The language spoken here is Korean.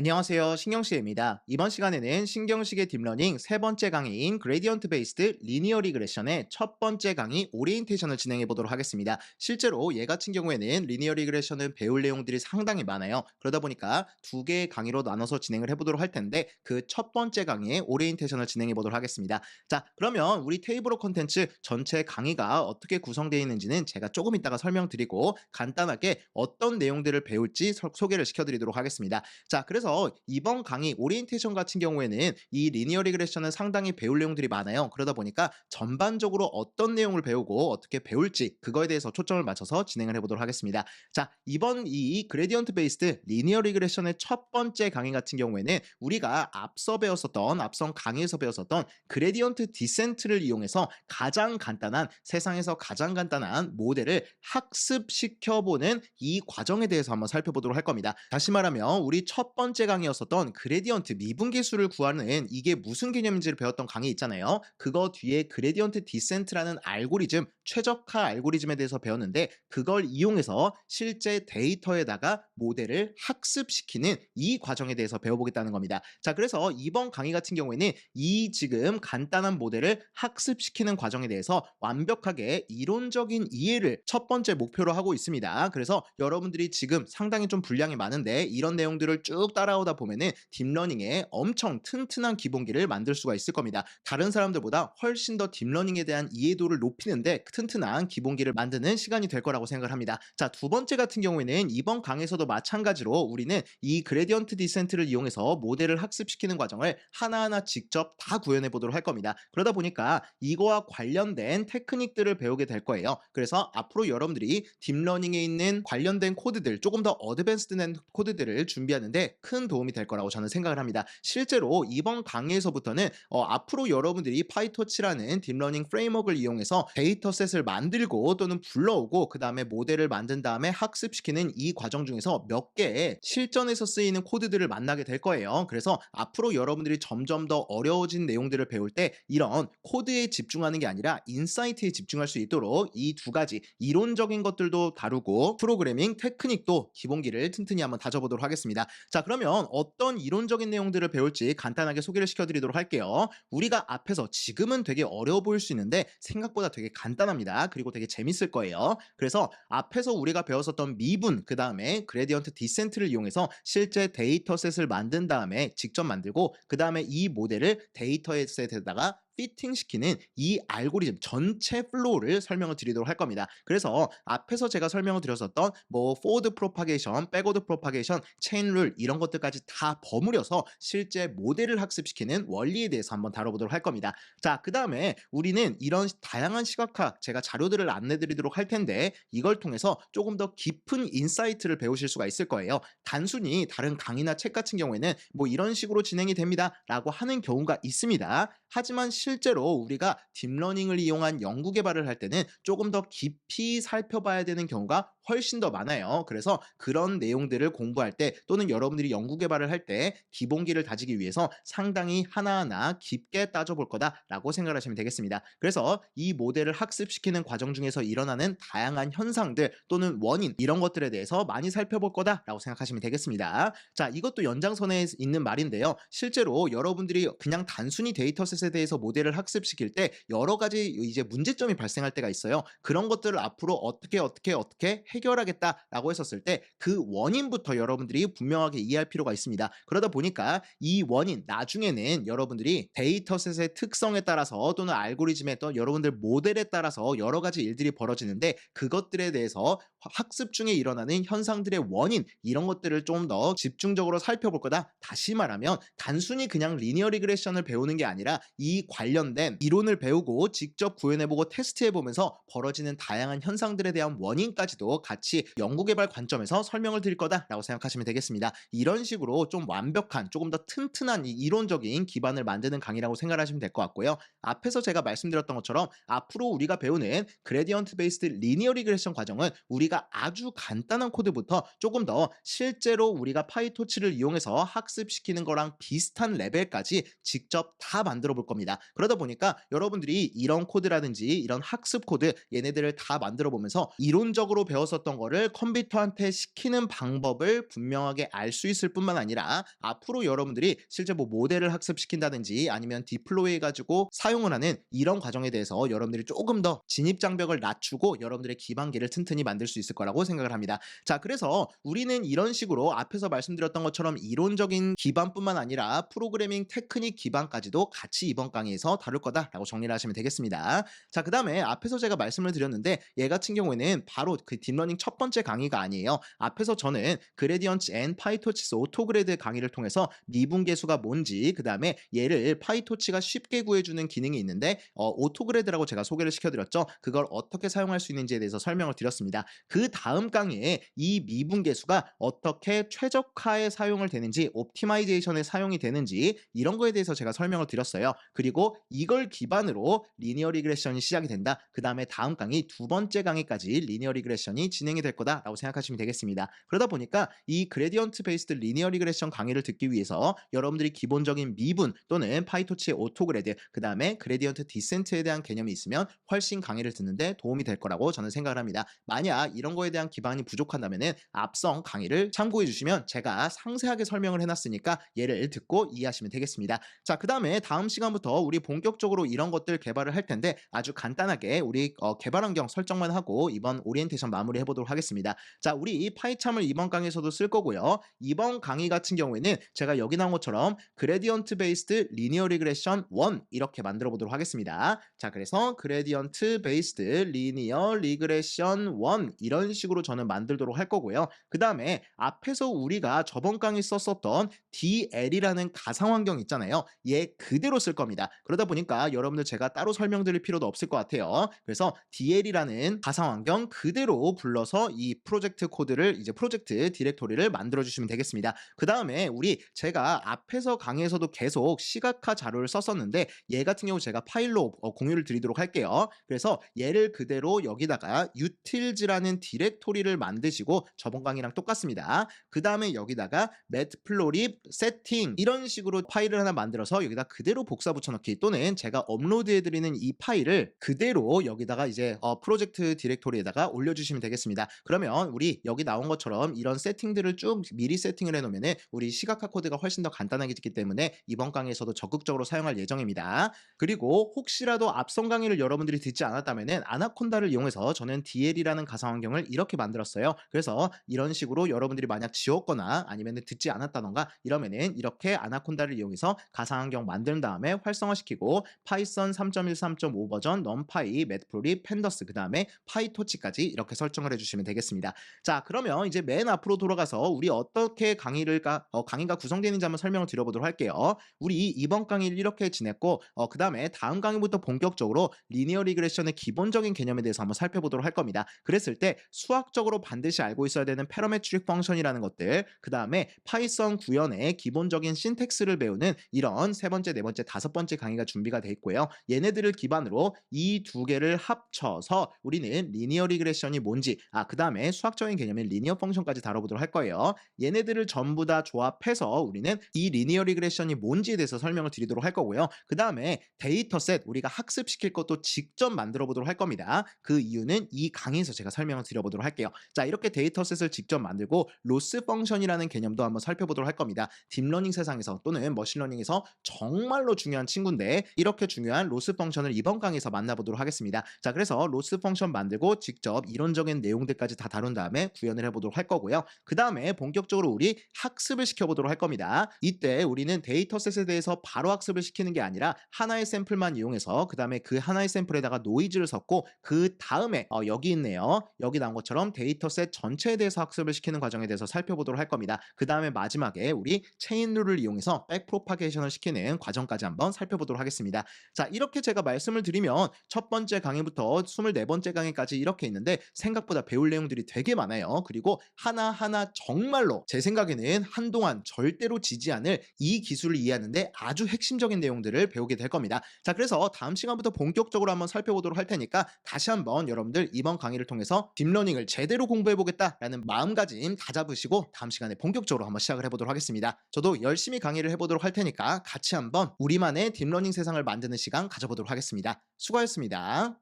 안녕하세요. 신경식입니다. 이번 시간에는 신경식의 딥러닝 세 번째 강의인 그레디언트 베이스드 리니어 리그레션의 첫 번째 강의 오리엔테이션을 진행해 보도록 하겠습니다. 실제로 얘 같은 경우에는 리니어 리그레션은 배울 내용들이 상당히 많아요. 그러다 보니까 두 개의 강의로 나눠서 진행을 해보도록 할 텐데 그 첫 번째 강의의 오리엔테이션을 진행해 보도록 하겠습니다. 자, 그러면 우리 테이블 오브 컨텐츠 전체 강의가 어떻게 구성되어 있는지는 제가 조금 이따가 설명드리고 간단하게 어떤 내용들을 배울지 소개를 시켜드리도록 하겠습니다. 자, 그래서 이번 강의 오리엔테이션 같은 경우에는 이 리니어 리그레션은 상당히 배울 내용들이 많아요. 그러다 보니까 전반적으로 어떤 내용을 배우고 어떻게 배울지 그거에 대해서 초점을 맞춰서 진행을 해보도록 하겠습니다. 자, 이번 이 그레디언트 베이스드 리니어 리그레션의 첫 번째 강의 같은 경우에는 우리가 앞선 강의에서 배웠었던 그레디언트 디센트를 이용해서 세상에서 가장 간단한 모델을 학습시켜보는 이 과정에 대해서 한번 살펴보도록 할 겁니다. 다시 말하면 우리 첫 번째 강의였었던 그레디언트 미분계수를 구하는 이게 무슨 개념인지를 배웠던 강의 있잖아요. 그거 뒤에 그레디언트 디센트라는 알고리즘, 최적화 알고리즘에 대해서 배웠는데 그걸 이용해서 실제 데이터에다가 모델을 학습시키는 이 과정에 대해서 배워보겠다는 겁니다. 자, 그래서 이번 강의 같은 경우에는 이 지금 간단한 모델을 학습시키는 과정에 대해서 완벽하게 이론적인 이해를 첫 번째 목표로 하고 있습니다. 그래서 여러분들이 지금 상당히 좀 분량이 많은데 이런 내용들을 쭉 따라오다 보면은 딥러닝에 엄청 튼튼한 기본기를 만들 수가 있을 겁니다. 다른 사람들보다 훨씬 더 딥러닝에 대한 이해도를 높이는데 튼튼한 기본기를 만드는 시간이 될 거라고 생각을 합니다. 자, 두 번째 같은 경우에는 이번 강에서도 마찬가지로 우리는 이 그레디언트 디센트를 이용해서 모델을 학습시키는 과정을 하나하나 직접 다 구현해 보도록 할 겁니다. 그러다 보니까 이거와 관련된 테크닉들을 배우게 될 거예요. 그래서 앞으로 여러분들이 딥러닝에 있는 관련된 코드들, 조금 더 어드밴스드된 코드들을 준비하는데 큰 도움이 될 거라고 저는 생각을 합니다. 실제로 이번 강의에서부터는 앞으로 여러분들이 파이토치라는 딥러닝 프레임워크를 이용해서 데이터셋을 만들고 또는 불러오고 그 다음에 모델을 만든 다음에 학습시키는 이 과정 중에서 몇 개의 실전에서 쓰이는 코드들을 만나게 될 거예요. 그래서 앞으로 여러분들이 점점 더 어려워진 내용들을 배울 때 이런 코드에 집중하는 게 아니라 인사이트에 집중할 수 있도록 이 두 가지 이론적인 것들도 다루고 프로그래밍 테크닉도 기본기를 튼튼히 한번 다져보도록 하겠습니다. 자, 그러면 어떤 이론적인 내용들을 배울지 간단하게 소개를 시켜드리도록 할게요. 우리가 앞에서 지금은 되게 어려워 보일 수 있는데 생각보다 되게 간단합니다. 그리고 되게 재밌을 거예요. 그래서 앞에서 우리가 배웠었던 미분, 그 다음에 그레디언트 디센트를 이용해서 실제 데이터셋을 만든 다음에 직접 만들고 그 다음에 이 모델을 데이터셋에다가 피팅시키는 이 알고리즘 전체 플로우를 설명을 드리도록 할 겁니다. 그래서 앞에서 제가 설명을 드렸었던 포워드 프로파게이션, 백워드 프로파게이션, 체인 룰 이런 것들까지 다 버무려서 실제 모델을 학습시키는 원리에 대해서 한번 다뤄보도록 할 겁니다. 자, 그 다음에 우리는 이런 다양한 시각화 제가 자료들을 안내드리도록 할 텐데 이걸 통해서 조금 더 깊은 인사이트를 배우실 수가 있을 거예요. 단순히 다른 강의나 책 같은 경우에는 이런 식으로 진행이 됩니다 라고 하는 경우가 있습니다. 하지만 실제로 우리가 딥러닝을 이용한 연구 개발을 할 때는 조금 더 깊이 살펴봐야 되는 경우가 훨씬 더 많아요. 그래서 그런 내용들을 공부할 때 또는 여러분들이 연구 개발을 할 때 기본기를 다지기 위해서 상당히 하나하나 깊게 따져볼 거다라고 생각하시면 되겠습니다. 그래서 이 모델을 학습시키는 과정 중에서 일어나는 다양한 현상들 또는 원인 이런 것들에 대해서 많이 살펴볼 거다라고 생각하시면 되겠습니다. 자, 이것도 연장선에 있는 말인데요. 실제로 여러분들이 그냥 단순히 데이터셋에 대해서 모델을 학습시킬 때 여러 가지 이제 문제점이 발생할 때가 있어요. 그런 것들을 앞으로 어떻게 해결하겠다라고 했었을 때 그 원인부터 여러분들이 분명하게 이해할 필요가 있습니다. 그러다 보니까 이 원인 나중에는 여러분들이 데이터셋의 특성에 따라서 또는 알고리즘에 또 여러분들 모델에 따라서 여러 가지 일들이 벌어지는데 그것들에 대해서 학습 중에 일어나는 현상들의 원인 이런 것들을 좀 더 집중적으로 살펴볼 거다. 다시 말하면 단순히 그냥 리니어 리그레션을 배우는 게 아니라 이 관련된 이론을 배우고 직접 구현해보고 테스트해보면서 벌어지는 다양한 현상들에 대한 원인까지도 같이 연구개발 관점에서 설명을 드릴 거다라고 생각하시면 되겠습니다. 이런 식으로 좀 완벽한 조금 더 튼튼한 이 이론적인 기반을 만드는 강의라고 생각하시면 될 것 같고요. 앞에서 제가 말씀드렸던 것처럼 앞으로 우리가 배우는 그레디언트 베이스드 리니어 리그레션 과정은 우리가 우리가 아주 간단한 코드부터 조금 더 실제로 우리가 파이토치를 이용해서 학습시키는 거랑 비슷한 레벨까지 직접 다 만들어 볼 겁니다. 그러다 보니까 여러분들이 이런 코드라든지 이런 학습 코드 얘네들을 다 만들어 보면서 이론적으로 배웠었던 거를 컴퓨터한테 시키는 방법을 분명하게 알 수 있을 뿐만 아니라 앞으로 여러분들이 실제 뭐 모델을 학습시킨다든지 아니면 디플로이 해가지고 사용을 하는 이런 과정에 대해서 여러분들이 조금 더 진입 장벽을 낮추고 여러분들의 기반기를 튼튼히 만들 수 있을 거라고 생각을 합니다. 자, 그래서 우리는 이런 식으로 앞에서 말씀드렸던 것처럼 이론적인 기반뿐만 아니라 프로그래밍 테크닉 기반까지도 같이 이번 강의에서 다룰 거다라고 정리를 하시면 되겠습니다. 자, 그 다음에 앞에서 제가 말씀을 드렸는데 얘 같은 경우에는 바로 그 딥러닝 첫 번째 강의가 아니에요. 앞에서 저는 그레디언츠 앤 파이토치스 오토그레드 강의를 통해서 미분계수가 뭔지, 그 다음에 얘를 파이토치가 쉽게 구해주는 기능이 있는데 오토그레드라고 제가 소개를 시켜드렸죠. 그걸 어떻게 사용할 수 있는지에 대해서 설명을 드렸습니다. 그 다음 강의에 이 미분계수가 어떻게 최적화에 사용을 되는지, 옵티마이제이션에 사용이 되는지 이런 거에 대해서 제가 설명을 드렸어요. 그리고 이걸 기반으로 리니어 리그레션이 시작이 된다. 그 다음에 다음 강의 두 번째 강의까지 리니어 리그레션이 진행이 될 거다라고 생각하시면 되겠습니다. 그러다 보니까 이 그레디언트 베이스드 리니어 리그레션 강의를 듣기 위해서 여러분들이 기본적인 미분 또는 파이토치의 오토그레드, 그 다음에 그레디언트 디센트에 대한 개념이 있으면 훨씬 강의를 듣는데 도움이 될 거라고 저는 생각을 합니다. 만약 이런 거에 대한 기반이 부족한다면은 앞선 강의를 참고해 주시면 제가 상세하게 설명을 해놨으니까 얘를 듣고 이해하시면 되겠습니다. 자, 그 다음에 다음 시간부터 우리 본격적으로 이런 것들 개발을 할 텐데 아주 간단하게 우리 개발 환경 설정만 하고 이번 오리엔테이션 마무리 해보도록 하겠습니다. 자, 우리 파이참을 이번 강의에서도 쓸 거고요. 이번 강의 같은 경우에는 제가 여기 나온 것처럼 그레디언트 베이스드 리니어 리그레션 1 이렇게 만들어 보도록 하겠습니다. 자, 그래서 그레디언트 베이스드 리니어 리그레션 1 이런 식으로 저는 만들도록 할 거고요. 그 다음에 앞에서 우리가 저번 강의 썼었던 DL이라는 가상 환경 있잖아요. 얘 그대로 쓸 겁니다. 그러다 보니까 여러분들 제가 따로 설명드릴 필요도 없을 것 같아요. 그래서 DL이라는 가상 환경 그대로 불러서 이 프로젝트 코드를 이제 프로젝트 디렉토리를 만들어 주시면 되겠습니다. 그 다음에 우리 제가 앞에서 강의에서도 계속 시각화 자료를 썼었는데 얘 같은 경우 제가 파일로 공유를 드리도록 할게요. 그래서 얘를 그대로 여기다가 utils라는 디렉토리를 만드시고 저번 강의랑 똑같습니다. 그 다음에 여기다가 matplotlib setting 이런 식으로 파일을 하나 만들어서 여기다 그대로 복사 붙여넣기, 또는 제가 업로드해드리는 이 파일을 그대로 여기다가 이제 프로젝트 디렉토리에다가 올려주시면 되겠습니다. 그러면 우리 여기 나온 것처럼 이런 세팅들을 쭉 미리 세팅을 해놓으면 우리 시각화 코드가 훨씬 더 간단하기 때문에 이번 강의에서도 적극적으로 사용할 예정입니다. 그리고 혹시라도 앞선 강의를 여러분들이 듣지 않았다면 아나콘다를 이용해서 저는 DL이라는 가상 환경을 이렇게 만들었어요. 그래서 이런 식으로 여러분들이 만약 지웠거나 아니면 듣지 않았다던가 이러면은 이렇게 아나콘다를 이용해서 가상 환경 만든 다음에 활성화시키고 파이썬 3.13.5 버전, 넘파이, 매트플로립, 팬더스, 그 다음에 파이토치까지 이렇게 설정을 해주시면 되겠습니다. 자, 그러면 이제 맨 앞으로 돌아가서 우리 어떻게 강의가 구성되는지 한번 설명을 드려보도록 할게요. 우리 이번 강의를 이렇게 지냈고 그 다음에 다음 강의부터 본격적으로 리니어 리그레션의 기본적인 개념에 대해서 한번 살펴보도록 할 겁니다. 그랬을 때 수학적으로 반드시 알고 있어야 되는 패러메트릭 펑션이라는 것들, 그 다음에 파이썬 구현의 기본적인 신텍스를 배우는 이런 세 번째, 네 번째, 다섯 번째 강의가 준비가 돼 있고요. 얘네들을 기반으로 이 두 개를 합쳐서 우리는 리니어 리그레션이 뭔지, 그 다음에 수학적인 개념인 리니어 펑션까지 다뤄보도록 할 거예요. 얘네들을 전부 다 조합해서 우리는 이 리니어 리그레션이 뭔지에 대해서 설명을 드리도록 할 거고요. 그 다음에 데이터셋 우리가 학습시킬 것도 직접 만들어 보도록 할 겁니다. 그 이유는 이 강의에서 제가 설명을 드려보도록 할게요. 자, 이렇게 데이터셋을 직접 만들고 로스 펑션이라는 개념도 한번 살펴보도록 할 겁니다. 딥러닝 세상에서 또는 머신러닝에서 정말로 중요한 친구인데 이렇게 중요한 로스 펑션을 이번 강의에서 만나보도록 하겠습니다. 자, 그래서 로스 펑션 만들고 직접 이론적인 내용들까지 다 다룬 다음에 구현을 해보도록 할 거고요. 그 다음에 본격적으로 우리 학습을 시켜보도록 할 겁니다. 이때 우리는 데이터셋에 대해서 바로 학습을 시키는 게 아니라 하나의 샘플만 이용해서 그 다음에 그 하나의 샘플에다가 노이즈를 섞고 그 다음에 여기 있네요. 여기 나온 것처럼 데이터셋 전체에 대해서 학습을 시키는 과정에 대해서 살펴보도록 할 겁니다. 그 다음에 마지막에 우리 체인 룰을 이용해서 백 프로파게이션을 시키는 과정까지 한번 살펴보도록 하겠습니다. 자, 이렇게 제가 말씀을 드리면 첫 번째 강의부터 24번째 강의까지 이렇게 있는데 생각보다 배울 내용들이 되게 많아요. 그리고 하나하나 정말로 제 생각에는 한동안 절대로 지지 않을 이 기술을 이해하는데 아주 핵심적인 내용들을 배우게 될 겁니다. 자, 그래서 다음 시간부터 본격적으로 한번 살펴보도록 할 테니까 다시 한번 여러분들 이번 강의를 통해서 딥러닝을 제대로 공부해보겠다라는 마음가짐 다잡으시고 다음 시간에 본격적으로 한번 시작을 해보도록 하겠습니다. 저도 열심히 강의를 해보도록 할 테니까 같이 한번 우리만의 딥러닝 세상을 만드는 시간 가져보도록 하겠습니다. 수고하셨습니다.